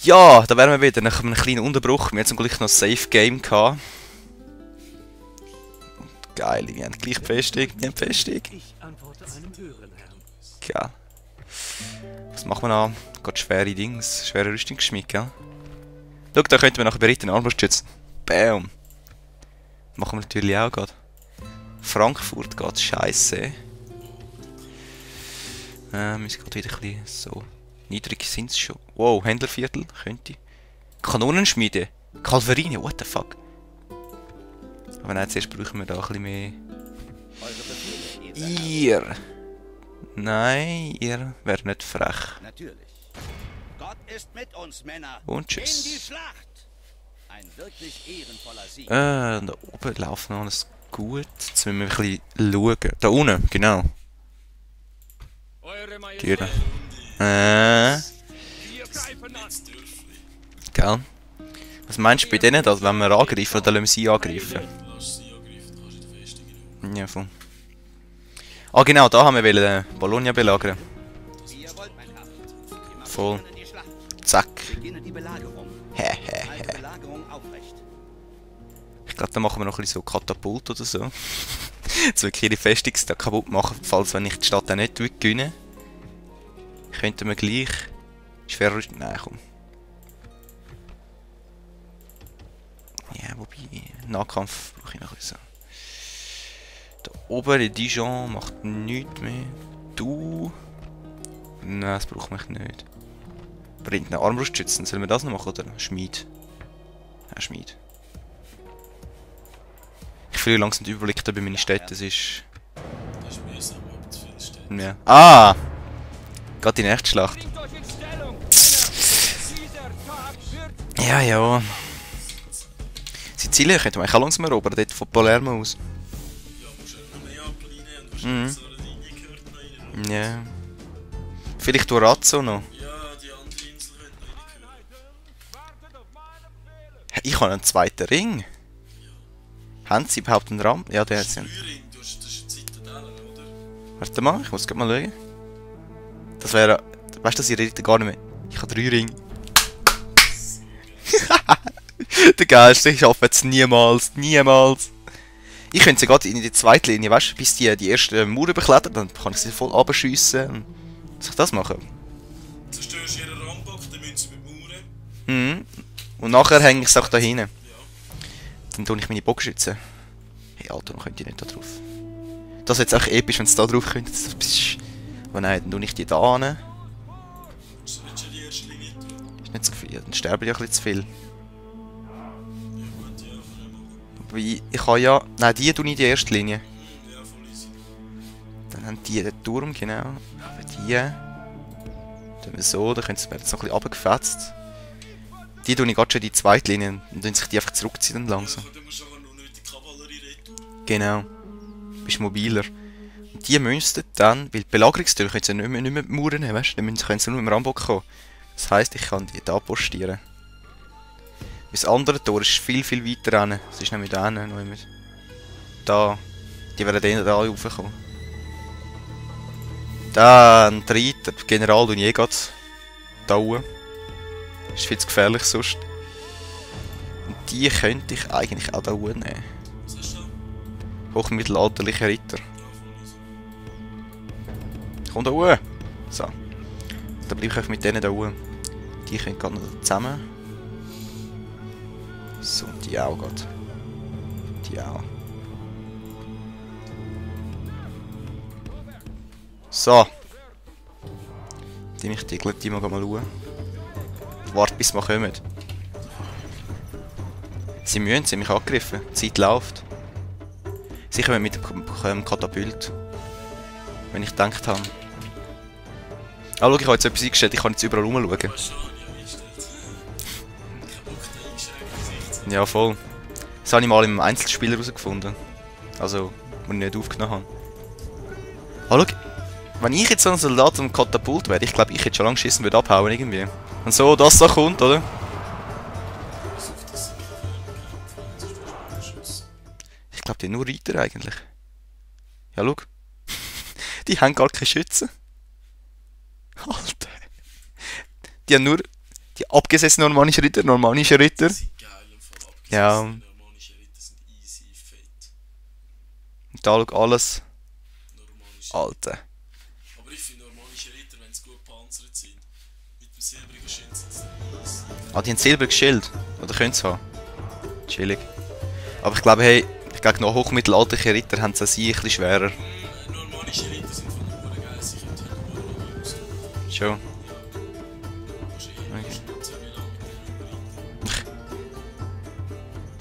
Ja, da wären wir wieder nach einem kleinen Unterbruch. Wir hatten zum Glück noch ein Safe Game gehabt. Geil, wir haben gleich Festung. Wir haben Festung. Geil. Was machen wir noch? Geht schwere Dings, schwere Rüstung geschmiedet, gell? Schau, da könnten wir nachher beritten Armbrust schützen. Bam! Machen wir natürlich auch gerade. Frankfurt geht scheiße. Müssen gerade wieder ein bisschen so. Niedrig sind es schon. Wow, Händlerviertel, könnte. Kanonenschmiede. Kalverine, what the fuck? Aber nein, zuerst brauchen wir da ein bisschen mehr. Ihr! Nein, ihr werdet nicht frech. Natürlich. Gott ist mit uns, Männer. Und tschüss. In die Schlacht. Ein wirklich ehrenvoller Sieg. Da oben läuft noch alles gut. Jetzt müssen wir ein bisschen schauen. Da unten, genau. Türen. Gell? Was meinst du bei denen, dass wenn wir angreifen, oder lassen wir sie angreifen? Ja, voll. Ah genau, da haben wir wollen Bologna belagern. Voll. Zack. Ich glaube, da machen wir noch ein bisschen so Katapult oder so. Jetzt will ich ihre Festung da kaputt machen, falls wenn ich die Stadt auch nicht gewinne. Könnten wir gleich... Schwer rüsten? Nein, komm. Ja, wobei... Nahkampf brauche ich noch ein bisschen. Da oben, der Dijon macht nichts mehr. Du... Nein, das braucht mich nicht. Bringt einen Armbrustschützen. Sollen wir das noch machen, oder? Schmied. Ja, Schmied. Ich verliere langsam den Überblick da bei meinen Städten. Das ist... Das ist mühsam, aber zu viele Städte. Ja. Ah! Geht die nächste Schlacht. Ja, ja. Sizilien könnte man auch langsam erobern, dort von Palermo aus. Ja, musst du noch mehr Appeline und wahrscheinlich Sardinien gehört noch rein. Ja. Vielleicht Durazzo noch. Ja, die andere Insel könnte noch reingehören. Ich habe einen zweiten Ring. Haben sie überhaupt einen Raum? Ja, der hat sie. Rühring, das ist eine Zitadelle, oder? Warte mal, ich muss gerade mal schauen. Das wäre... Weißt du, dass ich rede gar nicht mehr... Ich habe 3 Ringe. Der Geilste, ich schaffe es niemals, niemals. Ich könnte sie gerade in die zweite Linie, weißt du, bis die erste Mauer überklettert, dann kann ich sie voll abschiessen. Soll ich das machen? Zerstörst ihren Rambock, dann müssen sie mit Mauern. Mhm. Und nachher hänge ich es auch da hinten. Ja. Dann tue ich meine Bogenschützen. Hey Alter, dann könnt ihr nicht da drauf. Das ist jetzt auch episch, wenn es da drauf könnte. Aber nein, dann tue ich die da hin. So willst du die erste Linie tun? Ist nicht so viel, dann sterbe ich ja ein bisschen zu viel. Ja gut, ja, kann ich machen. Wobei, ich kann ja... Nein, die tue ich in die erste Linie. Ja, voll easy. Dann haben die den Turm, genau. Aber die... Tun wir so, dann können sie jetzt noch ein bisschen runtergefetzt. Die tue ich gerade schon in die zweite Linie und dann sich die einfach zurückziehen dann langsam. Ja, dann musst du auch noch nicht die Kavallerie retten. Genau. Bist mobiler. Und die müssten dann, weil die Belagerungstür können sie nicht mehr die Mauern nehmen, weißt du? Dann können sie nur mit dem Rambock kommen. Das heisst, ich kann die da postieren. Das andere Tor ist viel, viel weiter hin. Das ist nämlich da hinten noch immer. Da. Die werden dann da raufkommen. Dann der Reiter, der General und ich gerade da oben. Ist viel zu gefährlich sonst. Und die könnte ich eigentlich auch da oben nehmen. Was hast du da? Hochmittelalterliche Ritter. Ja, voll easy. Komm da oben! So. Dann bleibe ich mit denen da oben. Die können gerade noch zusammen. So, und die auch gerade. Die auch. So. Die mich tickelt, die mal schauen. Warte bis wir kommen. Sie haben mich angegriffen. Die Zeit läuft. Sie kommen mit dem Katapult. Wenn ich gedacht habe. Ah, schau, ich habe jetzt etwas eingestellt, ich kann jetzt überall rumschauen. Was schon, ja, eingestellt. Kein Bock, da einschränken. Ja, voll. Das habe ich mal im Einzelspiel herausgefunden. Also, wo ich nicht aufgenommen habe. Ah, schau, wenn ich jetzt so ein Soldat am Katapult wäre, ich glaube, ich hätte schon lange geschissen, würde abhauen irgendwie. Und so, das da kommt, oder? Ich glaube, die haben nur Reiter eigentlich. Ja, schau. Die haben gar keine Schützen. Alter. Die haben nur Die abgesessenen normanischen Ritter, normannische Ritter. Die sind geil im Fall. Ja. Die normanischen Ritter sind easy, fett. Und da schau alles. Normannische. Alter. Aber ich finde normannische Ritter, wenn sie gut panzert sind, mit dem silbrigen Schild sind sie easy. Ah, die haben silbriges Schild. Oder können sie haben. Chillig. Aber ich glaube, hey, gegen noch hochmittelalterliche Ritter haben sie es ein bisschen schwerer. Normannische Ritter sind von der Uhr geil, sie können Terror aus. Schon.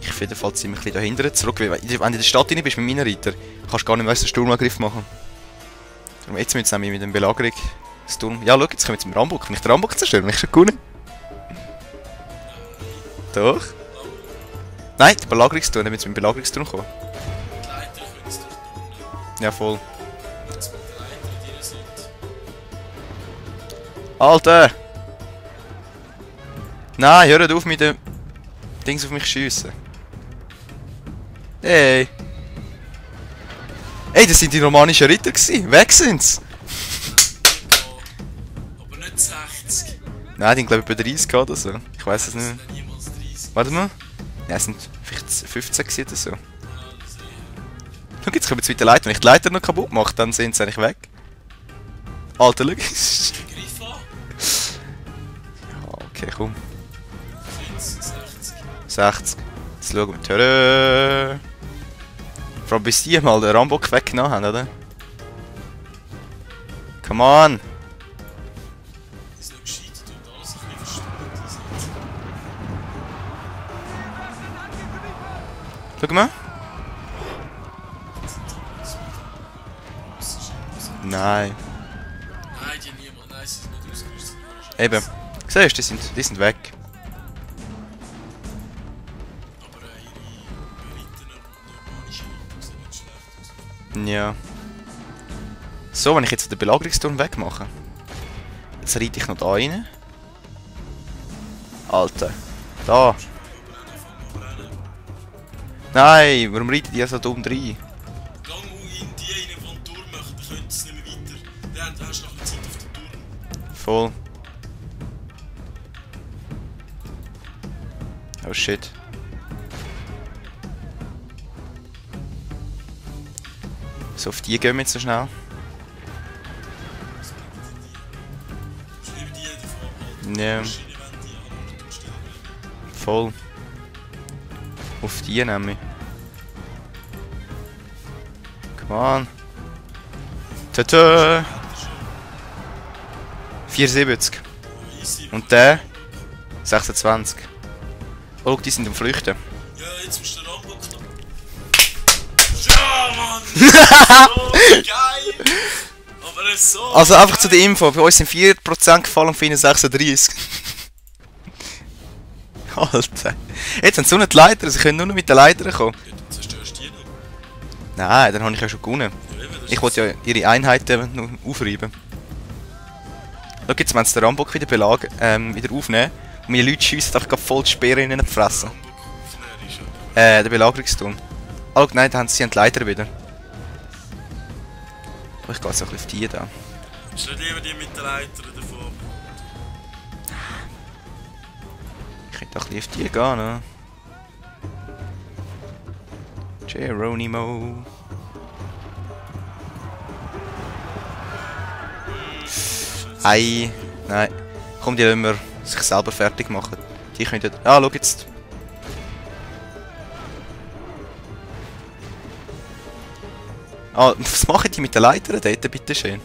Ich auf jeden Fall ziemlich ein bisschen dahinter zurück. Weil wenn du in der Stadt rein bist mit meinen Ritter, kannst du gar nicht mehr einen Sturmangriff machen. Darum jetzt müssen wir mit dem Belagerung Sturm. Ja, schau, jetzt kommen wir zum Rambock. Kann ich den Rambock zerstören? Bin ich schon gewonnen? Doch. Nein, der Belagerungsturm. Dann müssen wir mit dem Belagerungsturm kommen. Die Leiter können es durchturnen. Ja, voll. Dass mit der Leiter drin sind. Alter! Nein, hört auf mit dem Dings auf mich schiessen. Hey! Ey, das sind die romanischen Ritter gewesen. Weg sind's! Aber nicht 60. Nein, die haben glaube ich bei 30 oder so. Ich weiß es nicht mehr. Das sind niemals 30. Warte mal. Ja, es sind vielleicht 15 gewesen oder so. Ja, das sehe ich. Schau, jetzt kommen wir mit der Leiter. Wenn ich die Leiter noch kaputt mache, dann sind sie eigentlich weg. Alter, schau. Griff an. Ja, okay, komm. 40, 60. 60. Jetzt schauen wir. Tada! Vor allem bis die mal den Rambock weggenommen haben, oder? Come on! Ist noch gescheitert und alles ein bisschen verstanden. Schau mal. Nein. Nein, die haben niemand. Nein, sie sind nicht ausgerüstet. Eben. Siehst du, die sind weg. Aber ihre Ritter, normannische Ritter, sehen nicht schlecht aus. Ja. So, wenn ich jetzt den Belagerungsturm wegmache. Jetzt reite ich noch da rein. Alter. Da. Nein, warum reitet die so dumm rein? Gang in die einen, die einen Turm machen, dann können sie nicht mehr weiter. Dann hast du noch eine Zeit auf den Turm. Voll. Oh shit. So, auf die gehen wir jetzt so schnell. Du musst lieber die davon abhalten. Ja, Maschine, wenn die anhalten und stehen bleiben. voll. Auf die nämlich. Come on. Tata! 74. Easy. Und der? 26. Oh, die sind am Flüchten. Ja, jetzt musst du den Rambock noch. Ja, Mann! So geil! Aber es ist so. Also einfach zu geil. der Info, bei uns sind 4% gefallen und für ihn 36. Alter. Jetzt haben sie so nicht die Leiter, sie können nur noch mit den Leitern kommen. Ja, du zerstörst die noch. Nein, dann habe ich ja schon gewonnen. Ja, eben, das Ich wollte ja ihre Einheiten noch aufreiben. Schau, jetzt wollen sie den Rambock wieder wieder aufnehmen. Und meine Leute schiessen einfach gerade voll die Speere in die Fresse. Rambock aufnehmen ist aber. Der Belagerungsturm. Oh nein, da haben sie die Leiter wieder. Oh, ich gehe jetzt auch ein bisschen auf die da. Ist nicht lieber die mit den Leitern davon? Ich könnte auch ein bisschen auf die gehen, ne? Geronimo. Ei, nein. Komm, die lassen wir sich selber fertig machen. Die könnten... Ah, schau jetzt. Ah, was machen die mit den Leitern dort, bitteschön?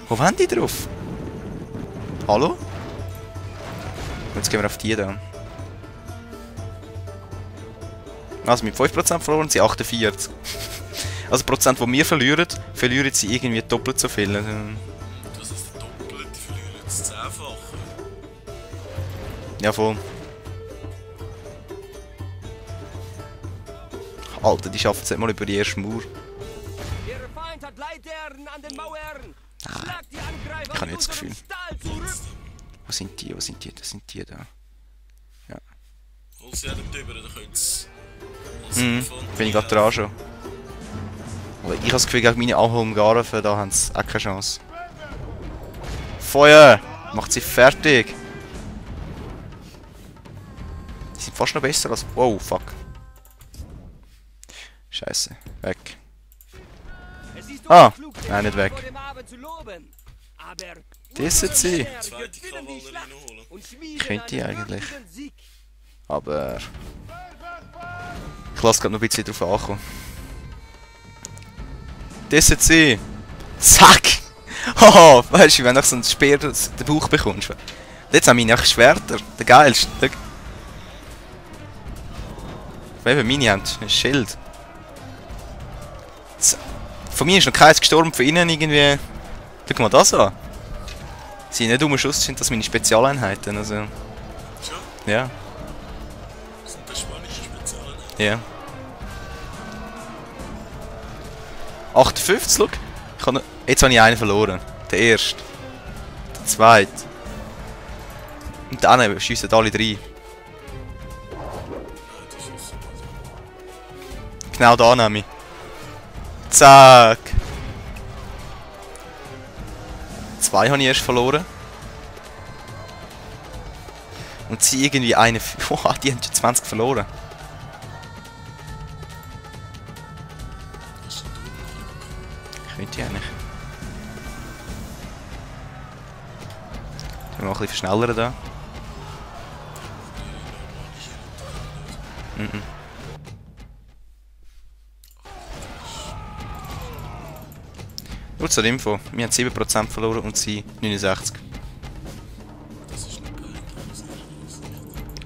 Wo wollen die drauf? Hallo? Jetzt gehen wir auf die da. Also mit 5% verloren sie 48. Also Prozent, die wir verlieren, verlieren sie irgendwie doppelt so viel. Das ist verdoppelt, die verlieren das 10-fache. Ja, voll. Alter, die schaffen es nicht mal über die erste Mauer. Der Feind hat Leitern an den Mauern. Schlag die Angreifer ich habe mit jetzt das unserem Gefühl. Stahl zurück. Wo sind die? Wo sind die? Das sind die da. Hol sie nicht drüber, dann können sie... Bin ich gerade dran schon. Aber ich habe das Gefühl, gegen meine Alholmgaren, da haben sie auch keine Chance. Feuer! Macht sie fertig! sind fast noch besser als... Wow, fuck. Scheiße. Weg. Ah, nein, nicht weg. Das sind sie. Zweite Kavallerie noch holen. Ich könnte die eigentlich. Aber... Ich lasse gerade noch ein bisschen drauf ankommen. Das sind sie. Zack! Haha, weißt du, wenn du so ein Speer den Bauch bekommst. Jetzt haben meine Schwerter. Der geilste. Eben, meine haben ein Schild. Von mir ist noch keins gestorben, von innen irgendwie... Schau mal das an. Sie sind nicht um den Schuss, sind das meine Spezialeinheiten, also... Schon? Ja. Sind das spanische Spezialeinheiten? Ja. 58, schau. Ich habe noch... Jetzt habe ich einen verloren. Der erste. Der zweite. Und dann schiessen alle drei. Nein, das ist... Genau da nehme ich. Zack! 2 habe ich erst verloren. Und sie irgendwie eine... Wow, die haben schon 20 verloren. Ich könnte ja nicht. Wir machen ein bisschen schneller da. Nur zur Info, wir haben 7% verloren und sie 69. Das ist nicht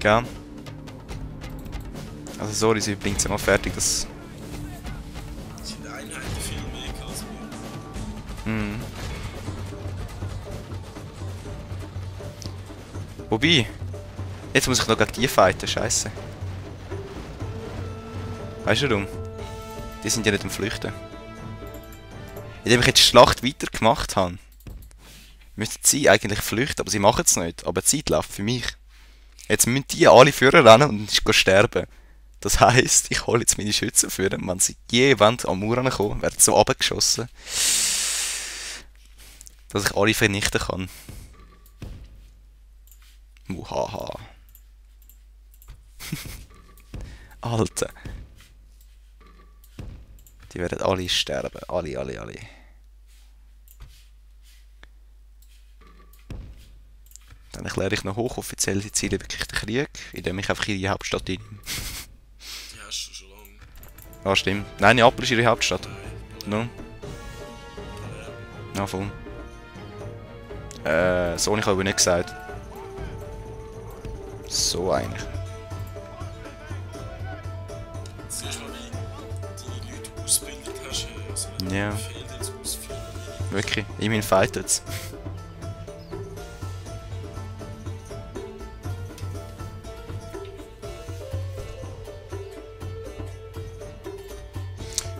geil. Gell? Also sorry, sie bringt es mal fertig, das... Sind Einheiten viel mehr als wir. Mhm. Wobei, jetzt muss ich noch gegen die fighten, scheiße. Weißt du warum? Die sind ja nicht am Flüchten. Indem ich jetzt die Schlacht weitergemacht habe, müssten sie eigentlich flüchten, aber sie machen es nicht. Aber die Zeit läuft für mich. Jetzt müssen die alle führen rennen und gehen sterben. Das heisst, ich hole jetzt meine Schützen führen. Wenn sie je am Mauer kommen, werden sie so runtergeschossen, dass ich alle vernichten kann. Muhaha. Alter. Die werden alle sterben. Alle. Dann erkläre ich noch hochoffiziell die Ziele wirklich den Krieg, indem ich einfach ihre Hauptstadt einnehme. Die hast du schon lange. Ah, stimmt. Nein, Neapel ist ihre Hauptstadt. No? Ja, voll. So habe ich aber nicht gesagt. So eigentlich. Siehst du mal, wie die Leute ausgebildet hast, also wenn Ja. du Befehl jetzt ausführen. Wirklich. Immerhin fightet es.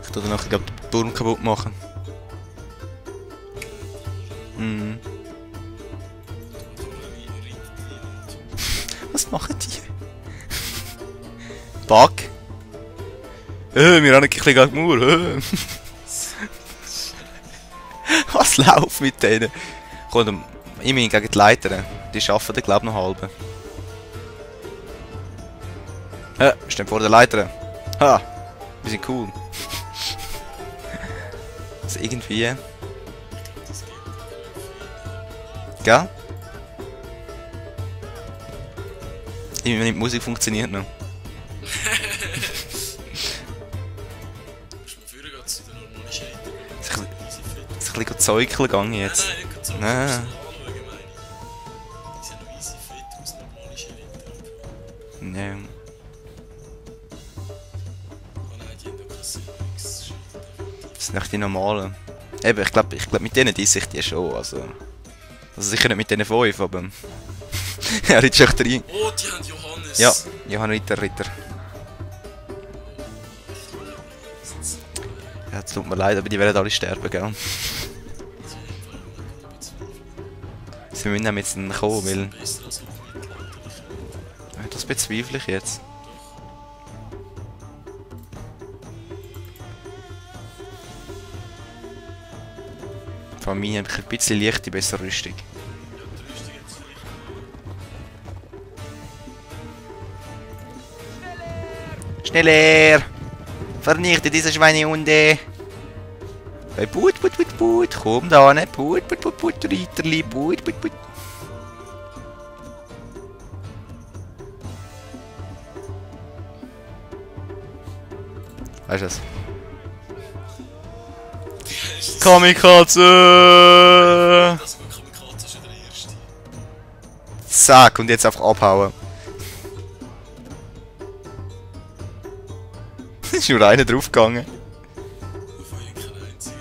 Ich tue dann nachher glaub, den Turm kaputt machen. Mhm. Was machen die? Bug? Wir haben ein bisschen gegen die Mauer. Was läuft mit denen? Komm, immerhin gegen die Leiter. Die schaffen den glaub noch halb. Stehen vor der Leiter. Ha! Wir sind cool. Also irgendwie... Gell? Die Musik funktioniert noch. Musst du mal führen gehen zu den normalen Schäden. Es ist ein bisschen zeugeln gegangen jetzt. Nein, nicht so. Nein. Anschauen, meine ich. Die sehen noch easy fit aus, normale Schäden. Ja. Oh nein, die haben doch kein Silberix. Das sind echt die normalen. Eben, ich glaub, mit denen die sich die schon. Also sicher nicht mit denen 5, aber... Er ist echt rein. Oh, die haben Johannes. Ja, Johann Ritter. Ja, es tut mir leid, aber die werden alle sterben, gell? Sie müssen auch jetzt dann kommen, weil... Besser als Ja, das bezweifle ich jetzt. Von mir habe ich ein bisschen leichte, bessere Rüstung. Schneller! Vernichte diese Schweinehunde! Hey, Put, komm da, ne? Put, Reiterli, Put. Weißt du was? Kamikaze! Das gut, Kamikaze ist ja der erste. Zack, und jetzt einfach abhauen. Ist nur einer draufgegangen. Auf jeden keinen einzigen.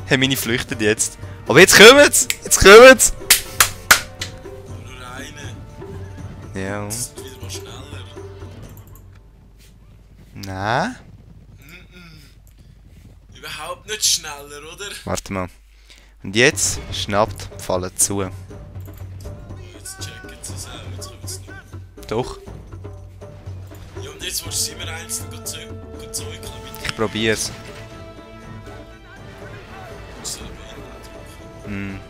Hey, meine flüchten jetzt. Aber jetzt kommen's! Jetzt kommen's! Nur einer. Ja. Das ist wieder mal schneller. Nein. Überhaupt nicht schneller, oder? Warte mal. Und jetzt schnappt die Falle zu. Oh, jetzt checken sie es auch, jetzt kommen sie nicht mehr. Doch, Ja, und jetzt willst du immer einzeln zeugeln mit ich probier's. dem Bein drücken. Hm.